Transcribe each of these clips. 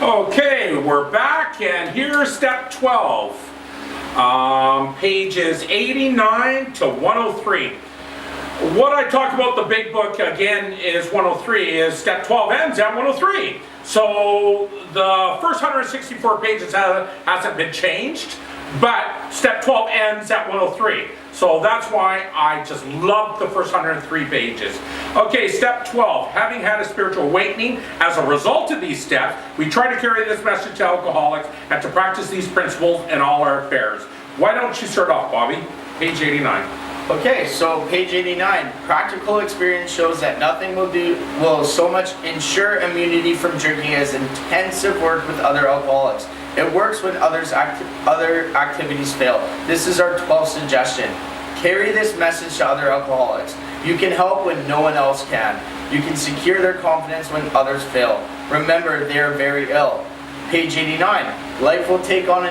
Okay, we're back, and here's step 12. Pages 89 to 103. What I talk about the big book again is 103, is step 12 ends at 103. So the first 164 pages hasn't been changed, but step 12 ends at 103. So that's why I just love the first 103 pages. Okay, step 12. Having had a spiritual awakening as a result of these steps, we try to carry this message to alcoholics and to practice these principles in all our affairs. Why don't you start off, Bobby? Page 89. Okay, so page 89. Practical experience shows that nothing will so much ensure immunity from drinking as intensive work with other alcoholics. It works when other activities fail. This is our 12th suggestion. Carry this message to other alcoholics. You can help when no one else can. You can secure their confidence when others fail. Remember, they are very ill. Page 89. Life will take on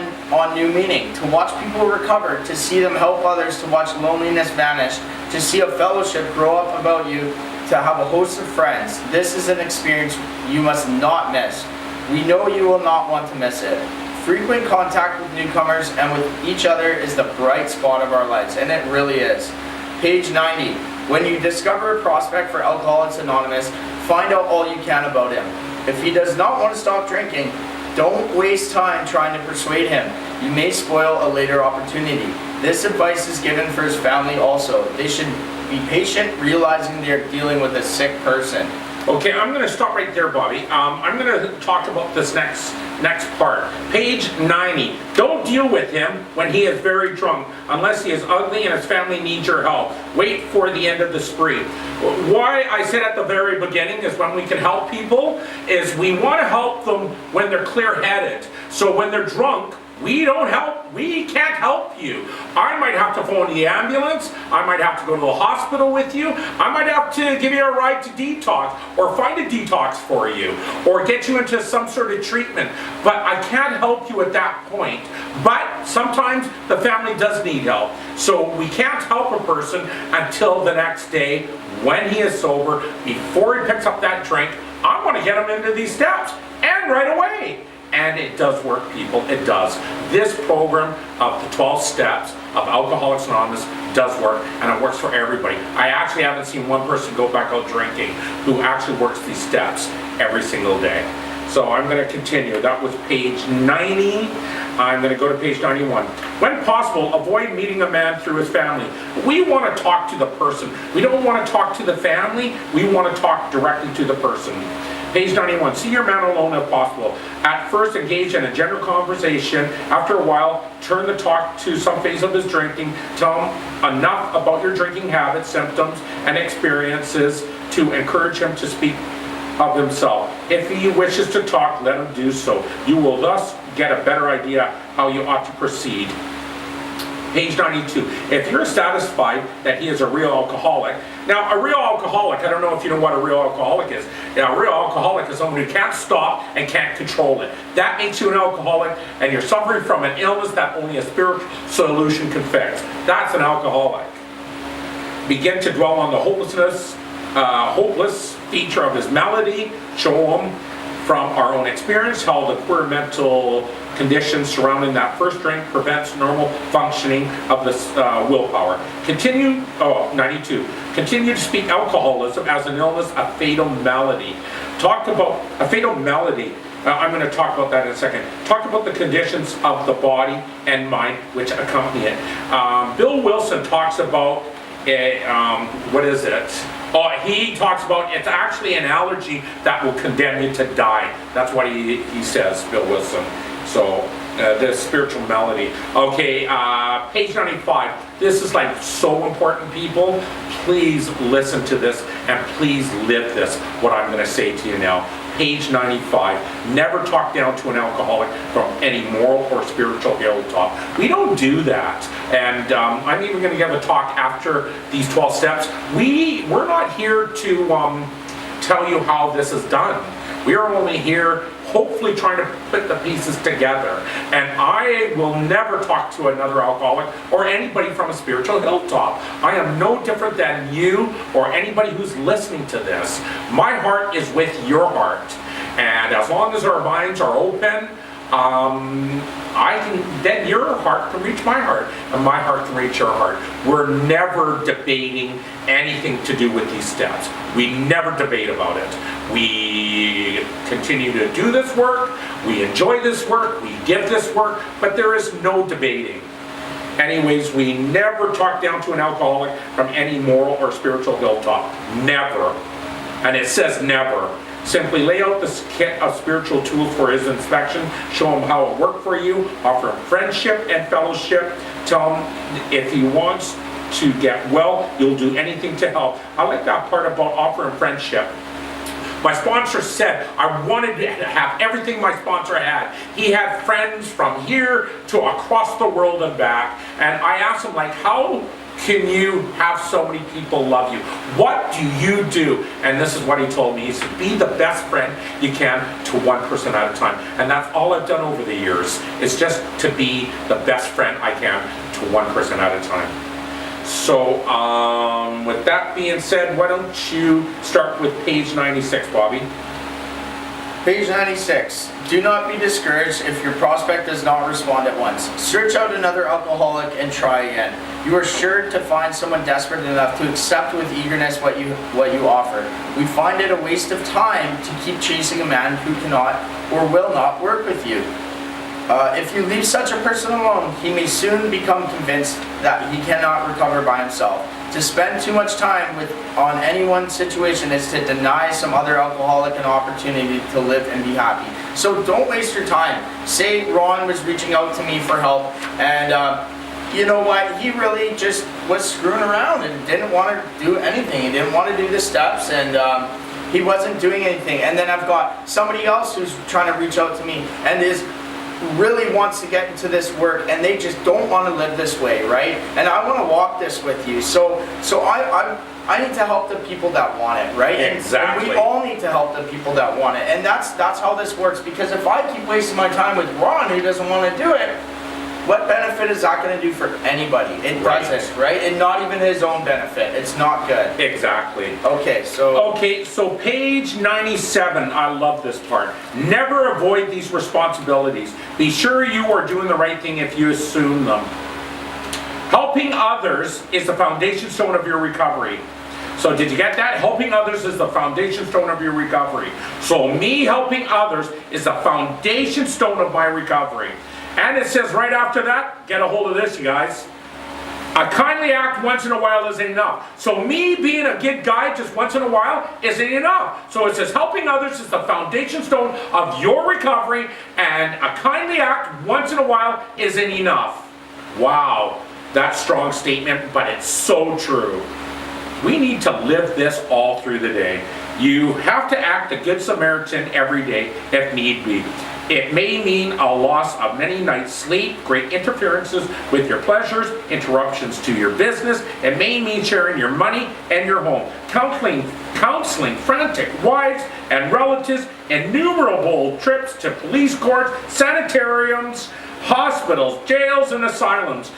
new meaning. To watch people recover, to see them help others, to watch loneliness vanish, to see a fellowship grow up about you, to have a host of friends. This is an experience you must not miss. We know you will not want to miss it. Frequent contact with newcomers and with each other is the bright spot of our lives, and it really is. Page 90. When you discover a prospect for Alcoholics Anonymous, find out all you can about him. If he does not want to stop drinking, don't waste time trying to persuade him. You may spoil a later opportunity. This advice is given for his family also. They should be patient, realizing they are dealing with a sick person. Okay, I'm going to stop right there, Bobby. I'm going to talk about this next part. Page 90. Don't deal with him when he is very drunk, unless he is ugly and his family needs your help. Wait for the end of the spree. Why I said at the very beginning is when we can help people, is we want to help them when they're clear-headed. So when they're drunk, we can't help you. I might have to phone the ambulance, I might have to go to the hospital with you, I might have to give you a ride to detox, or find a detox for you, or get you into some sort of treatment. But I can't help you at that point. But sometimes the family does need help. So we can't help a person until the next day when he is sober, before he picks up that drink. I want to get him into these steps, and right away. And it does work, people, it does. This program of the 12 steps of Alcoholics Anonymous does work, and it works for everybody. I actually haven't seen one person go back out drinking who actually works these steps every single day. So I'm going to continue. That was page 90. I'm going to go to page 91. When possible, avoid meeting a man through his family. We want to talk to the person. We don't want to talk to the family. We want to talk directly to the person. Page 91, see your man alone if possible. At first, engage in a general conversation. After a while, turn the talk to some phase of his drinking. Tell him enough about your drinking habits, symptoms, and experiences to encourage him to speak of himself. If he wishes to talk, let him do so. You will thus get a better idea how you ought to proceed. Page 92. If you're satisfied that he is a real alcoholic. Now, a real alcoholic, I don't know if you know what a real alcoholic is. Now, a real alcoholic is someone who can't stop and can't control it. That makes you an alcoholic, and you're suffering from an illness that only a spiritual solution can fix. That's an alcoholic. Begin to dwell on the hopeless feature of his malady. Show him from our own experience how the queer mental conditions surrounding that first drink prevents normal functioning of this willpower. 92. Continue to speak alcoholism as an illness, a fatal malady. Talk about a fatal malady. I'm going to talk about that in a second. Talk about the conditions of the body and mind which accompany it. Bill Wilson talks about what is it? He talks about it's actually an allergy that will condemn you to die. That's what he says, Bill Wilson. So, this spiritual malady. Okay, page 95. This is like so important, people. Please listen to this and please live this, what I'm going to say to you now. Page 95. Never talk down to an alcoholic from any moral or spiritual hilltop. We don't do that. And I'm even going to give a talk after these 12 steps. We're not here to tell you how this is done. We are only here hopefully trying to put the pieces together. And I will never talk to another alcoholic or anybody from a spiritual hilltop. I am no different than you or anybody who's listening to this. My heart is with your heart. And as long as our minds are open, then your heart can reach my heart, and my heart can reach your heart. We're never debating anything to do with these steps. We never debate about it. We continue to do this work, we enjoy this work, we give this work, but there is no debating. Anyways, we never talk down to an alcoholic from any moral or spiritual hilltop. Never. And it says never. Simply lay out this kit of spiritual tools for his inspection, show him how it worked for you, offer him friendship and fellowship, tell him if he wants to get well, you'll do anything to help. I like that part about offering friendship. My sponsor said I wanted to have everything my sponsor had. He had friends from here to across the world and back. And I asked him, like, how can you have so many people love you? What do you do? And this is what he told me. He said, be the best friend you can to one person at a time. And that's all I've done over the years, is just to be the best friend I can to one person at a time. So, with that being said, why don't you start with page 96, Bobby? Page 96. Do not be discouraged if your prospect does not respond at once. Search out another alcoholic and try again. You are sure to find someone desperate enough to accept with eagerness what you offer. We find it a waste of time to keep chasing a man who cannot or will not work with you. If you leave such a person alone, he may soon become convinced that he cannot recover by himself. To spend too much time on any one situation is to deny some other alcoholic an opportunity to live and be happy. So don't waste your time. Say Ron was reaching out to me for help, and you know what? He really just was screwing around and didn't want to do anything. He didn't want to do the steps, and he wasn't doing anything. And then I've got somebody else who's trying to reach out to me and really wants to get into this work, and they just don't want to live this way, right? And I want to walk this with you. So I need to help the people that want it, right? Exactly. And we all need to help the people that want it. And that's how this works, because if I keep wasting my time with Ron who doesn't want to do it, what benefit is that going to do for anybody? It doesn't, right? And not even his own benefit. It's not good. Exactly. Okay, so page 97, I love this part. Never avoid these responsibilities. Be sure you are doing the right thing if you assume them. Helping others is the foundation stone of your recovery. So did you get that? Helping others is the foundation stone of your recovery. So me helping others is the foundation stone of my recovery. And it says right after that, get a hold of this, you guys. A kindly act once in a while isn't enough. So me being a good guy just once in a while isn't enough. So it says helping others is the foundation stone of your recovery, and a kindly act once in a while isn't enough. Wow, that's a strong statement, but it's so true. We need to live this all through the day. You have to act a good Samaritan every day if need be. It may mean a loss of many nights' sleep, great interferences with your pleasures, interruptions to your business. It may mean sharing your money and your home, counseling frantic wives and relatives, innumerable trips to police courts, sanitariums, hospitals, jails, and asylums.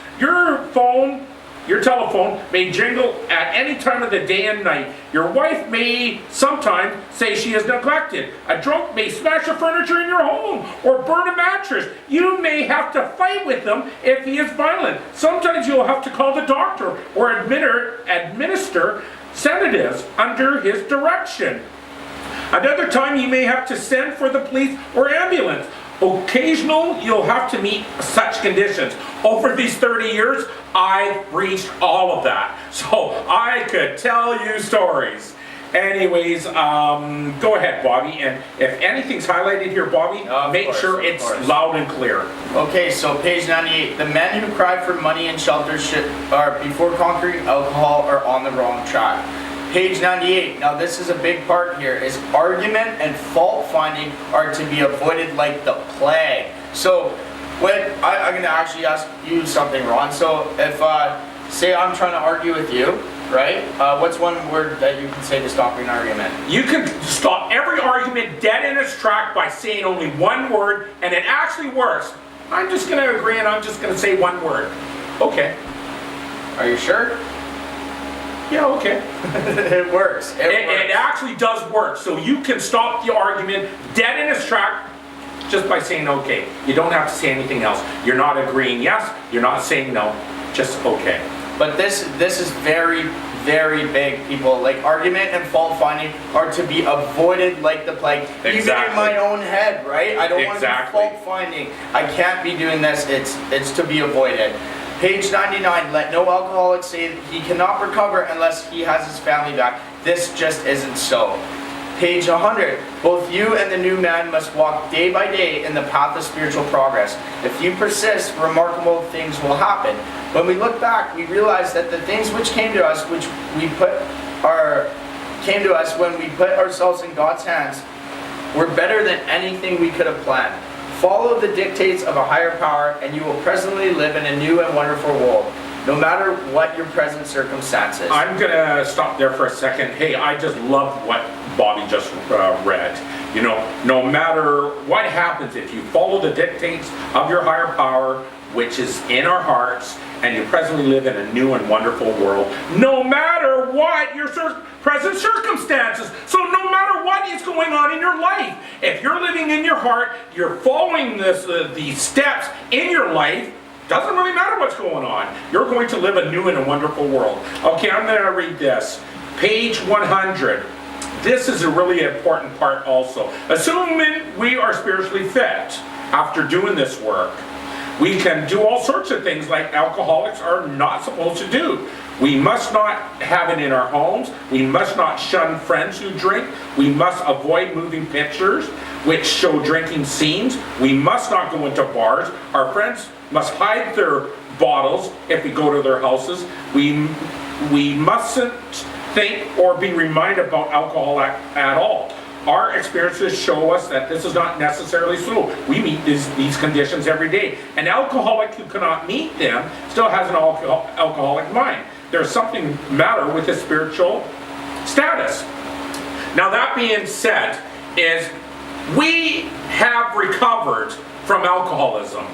Your telephone may jingle at any time of the day and night. Your wife may sometimes say she is neglected. A drunk may smash the furniture in your home or burn a mattress. You may have to fight with him if he is violent. Sometimes you'll have to call the doctor or administer sedatives under his direction. Another time you may have to send for the police or ambulance. Occasional, you'll have to meet such conditions. Over these 30 years, I've reached all of that. So I could tell you stories. Anyways, go ahead, Bobby. And if anything's highlighted here, Bobby, make sure it's loud and clear. Okay, so page 98. The men who cry for money and shelter before conquering alcohol are on the wrong track. Page 98, now this is a big part here, is argument and fault finding are to be avoided like the plague. So, I'm going to actually ask you something, Ron. So, if, say I'm trying to argue with you, right? What's one word that you can say to stop an argument? You can stop every argument dead in its track by saying only one word, and it actually works. I'm just going to agree and I'm just going to say one word. Okay. Are you sure? Yeah, okay. It works. It actually does work. So you can stop the argument dead in its track just by saying okay. You don't have to say anything else. You're not agreeing yes, you're not saying no, just okay. But this is very, very big, people. Like, argument and fault finding are to be avoided like the plague. Even in my own head, right? I don't want to be fault finding. I can't be doing this. It's to be avoided. Page 99, let no alcoholic say he cannot recover unless he has his family back. This just isn't so. Page 100, both you and the new man must walk day by day in the path of spiritual progress. If you persist, remarkable things will happen. When we look back, we realize that the things which came to us, came to us when we put ourselves in God's hands, were better than anything we could have planned. Follow the dictates of a higher power, and you will presently live in a new and wonderful world, no matter what your present circumstances. I'm gonna stop there for a second. Hey, I just loved what Bobby just read. You know, no matter what happens, if you follow the dictates of your higher power, which is in our hearts, and you presently live in a new and wonderful world, no matter what your present circumstances. So no matter what is going on in your life, if you're living in your heart, you're following these steps in your life, doesn't really matter what's going on. You're going to live a new and a wonderful world. Okay, I'm going to read this. Page 100. This is a really important part also. Assuming we are spiritually fit after doing this work, we can do all sorts of things like alcoholics are not supposed to do. We must not have it in our homes. We must not shun friends who drink. We must avoid moving pictures which show drinking scenes. We must not go into bars. Our friends must hide their bottles if we go to their houses. We mustn't think or be reminded about alcohol at all. Our experiences show us that this is not necessarily so. We meet these conditions every day. An alcoholic who cannot meet them still has an alcoholic mind. There's something matter with his spiritual status. Now that being said, is we have recovered from alcoholism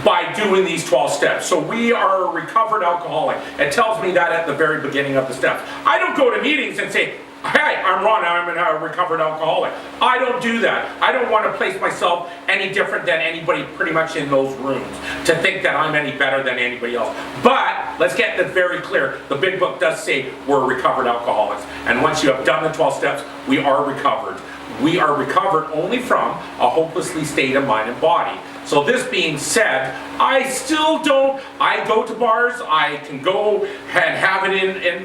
by doing these 12 steps. So we are a recovered alcoholic. It tells me that at the very beginning of the steps. I don't go to meetings and say, hey, I'm Ron, I'm a recovered alcoholic. I don't do that. I don't want to place myself any different than anybody pretty much in those rooms to think that I'm any better than anybody else. But let's get this very clear. The big book does say we're recovered alcoholics. And once you have done the 12 steps, we are recovered. We are recovered only from a hopelessly state of mind and body. So this being said, I still don't, I go to bars, I can go and have it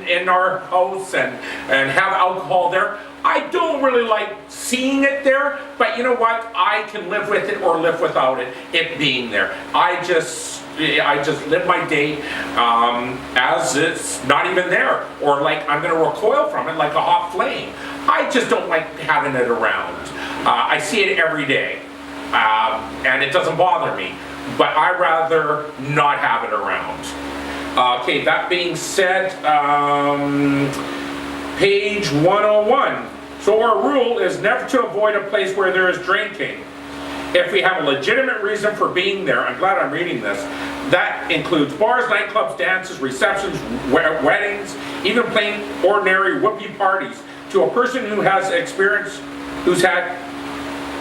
in our house and have alcohol there. I don't really like seeing it there, but you know what? I can live with it or live without it being there. I just live my day as it's not even there, or like I'm going to recoil from it like a hot flame. I just don't like having it around. I see it every day. And it doesn't bother me, but I'd rather not have it around. Okay, that being said, page 101. So our rule is never to avoid a place where there is drinking. If we have a legitimate reason for being there, I'm glad I'm reading this, that includes bars, nightclubs, dances, receptions, weddings, even plain ordinary whoopee parties. To a person who has experience, who's had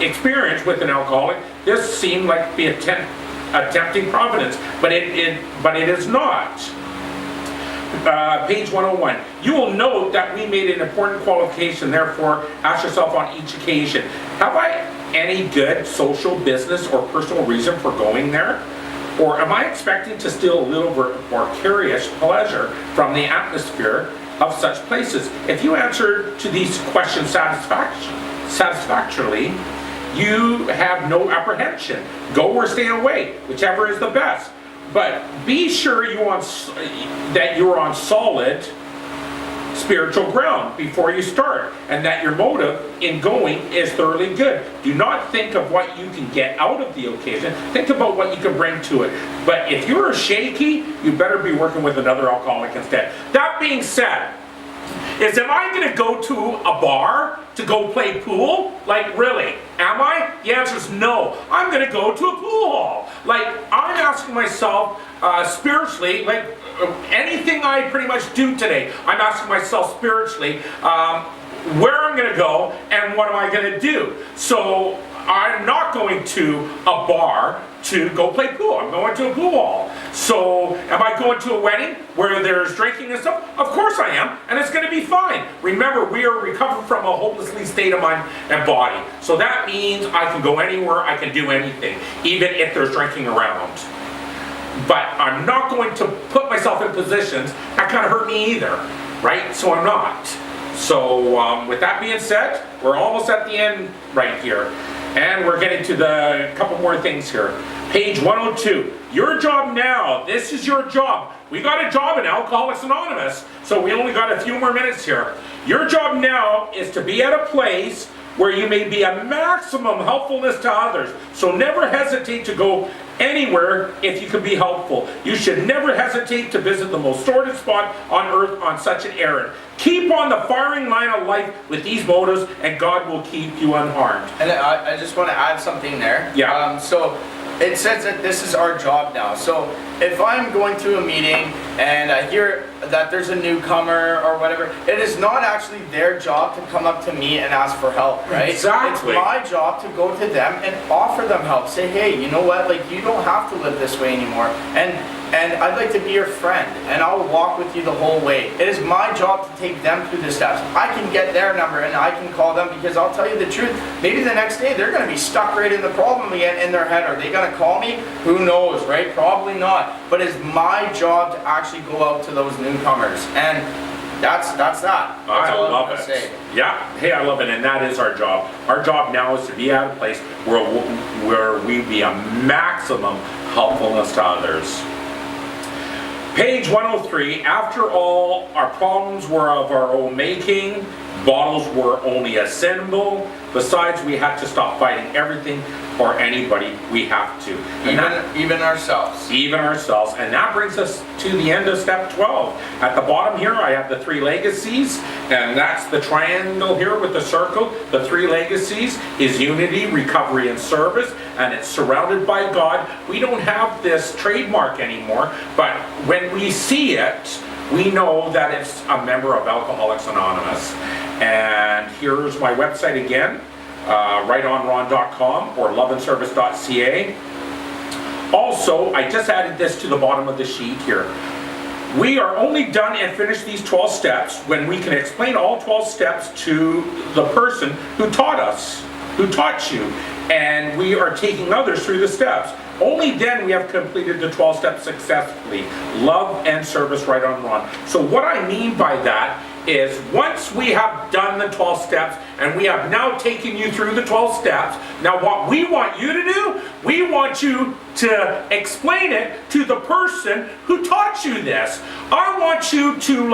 experience with an alcoholic, this seemed like to be a tempting providence, but it is not. Page 101. You will note that we made an important qualification, therefore ask yourself on each occasion, have I any good social, business, or personal reason for going there? Or am I expecting to steal a little vicarious pleasure from the atmosphere of such places? If you answer to these questions satisfactorily, you have no apprehension. Go or stay away, whichever is the best. But be sure that you're on solid spiritual ground before you start, and that your motive in going is thoroughly good. Do not think of what you can get out of the occasion. Think about what you can bring to it. But if you're shaky, you better be working with another alcoholic instead. That being said, is am I going to go to a bar to go play pool? Like, really? Am I? The answer is no. I'm going to go to a pool hall. Like, I'm asking myself spiritually, like anything I pretty much do today, I'm asking myself spiritually, where I'm going to go and what am I going to do. So I'm not going to a bar to go play pool. I'm going to a pool hall. So am I going to a wedding where there's drinking and stuff? Of course I am, and it's going to be fine. Remember, we are recovering from a hopelessly state of mind and body. So that means I can go anywhere, I can do anything, even if there's drinking around. But I'm not going to put myself in positions that kind of hurt me either, right? So I'm not. So with that being said, we're almost at the end right here. And we're getting to the couple more things here. Page 102. Your job now. This is your job. We got a job in Alcoholics Anonymous, so we only got a few more minutes here. Your job now is to be at a place where you may be a maximum helpfulness to others. So never hesitate to go anywhere if you can be helpful. You should never hesitate to visit the most sordid spot on earth on such an errand. Keep on the firing line of life with these motives, and God will keep you unharmed. And I just want to add something there. Yeah. So it says that this is our job now. So if I'm going to a meeting and I hear that there's a newcomer or whatever, it is not actually their job to come up to me and ask for help, right? Exactly. It's my job to go to them and offer them help. Say, hey, you know what? Like, you don't have to live this way anymore. And I'd like to be your friend, and I'll walk with you the whole way. It is my job to take them through the steps. I can get their number and I can call them, because I'll tell you the truth, maybe the next day they're going to be stuck right in the problem again in their head. Are they going to call me? Who knows, right? Probably not. But it's my job to actually go out to those newcomers. And that's that. That's all love I'm it. gonna say. Yeah, hey, I love it, and that is our job. Our job now is to be at a place where we be a maximum helpfulness to others. Page 103, after all, our problems were of our own making, bottles were only a symbol. Besides, we had to stop fighting everything or anybody. We have to. Even ourselves. Even ourselves. And that brings us to the end of step 12. At the bottom here, I have the 3 legacies, and that's the triangle here with the circle. The 3 legacies is unity, recovery, and service, and it's surrounded by God. We don't have this trademark anymore, but when we see it, we know that it's a member of Alcoholics Anonymous. And here's my website again, rightonron.com or loveandservice.ca. Also, I just added this to the bottom of the sheet here. We are only done and finished these 12 steps when we can explain all 12 steps to the person who taught us, who taught you, and we are taking others through the steps. Only then we have completed the 12 steps successfully. Love and service right on Ron. So what I mean by that is, once we have done the 12 steps and we have now taken you through the 12 steps, now what we want you to do, we want you to explain it to the person who taught you this. I want you to